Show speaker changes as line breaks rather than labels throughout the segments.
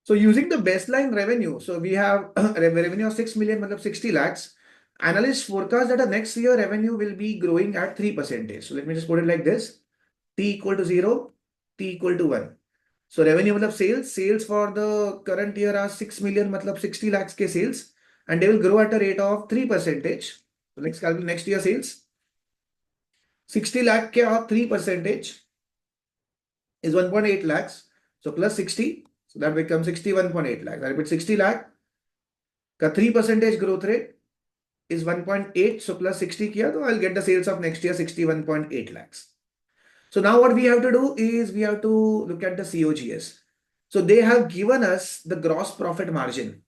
So using the baseline revenue, so we have revenue of 6 million, matlab 60 lakhs. Analysts forecast that the next year revenue will be growing at 3%. So let me just put it like this. T equal to 0, T equal to 1. So revenue matlab sales for the current year are 6 million, matlab 60 lakhs ke sales, and they will grow at a rate of 3%. So let's calculate next year sales. 60 lakh ke of 3% is 1.8 lakhs. So plus 60, so that becomes 61.8 lakhs. I repeat, 60 lakh ka 3% growth rate is 1.8. So plus 60 kiya, so I'll get the sales of next year 61.8 lakhs. So now what we have to do is we have to look at the COGS. So they have given us the gross profit margin.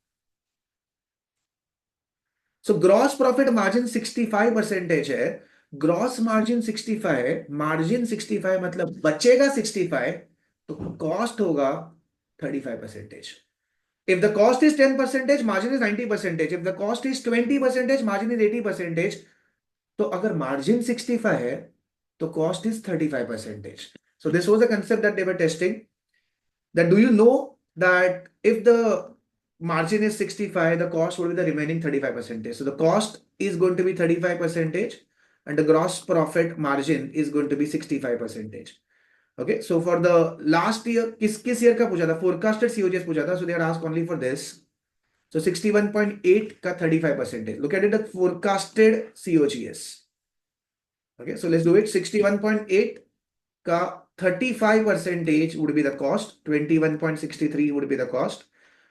So gross profit margin 65% है. Gross margin 65, margin 65 मतलब बचेगा 65, तो cost होगा 35%. If the cost is 10%, margin is 90%. If the cost is 20%, margin is 80%. तो अगर margin 65 है, तो cost is 35%. So this was the concept that they were testing. That do you know that if the margin is 65, the cost will be the remaining 35%. So the cost is going to be 35% and the gross profit margin is going to be 65%. Okay, so for the last year, किस year का पूछा था? Forecasted COGS पूछा था. So they are asked only for this. So 61.8 का 35%. Look at it, the forecasted COGS. Okay, so let's do it. 61.8 ka 35% would be the cost, 21.63 would be the cost,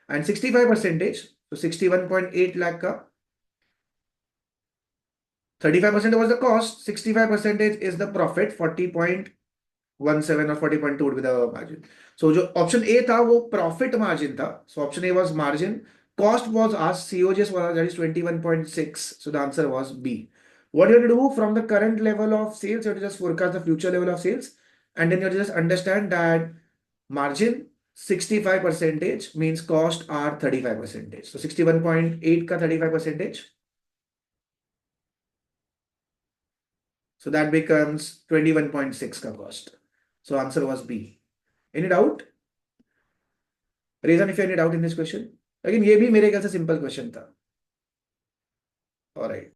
and 65%, so 61.8 lakh ka 35% was the cost, 65% is the profit, 40.17 or 40.2 would be the margin. So jo option A tha wo profit margin tha, so option A was margin, cost was asked, COGS was, that is 21.6, so the answer was B. What you have to do from the current level of sales, you have to just forecast the future level of sales, and then you have to just understand that margin 65% means cost are 35%. So 61.8 ka 35%. So that becomes 21.6 ka cost. So answer was B. Any doubt? Reason if you have any doubt in this question? Again, ये भी मेरे ख्याल से simple question था. All right.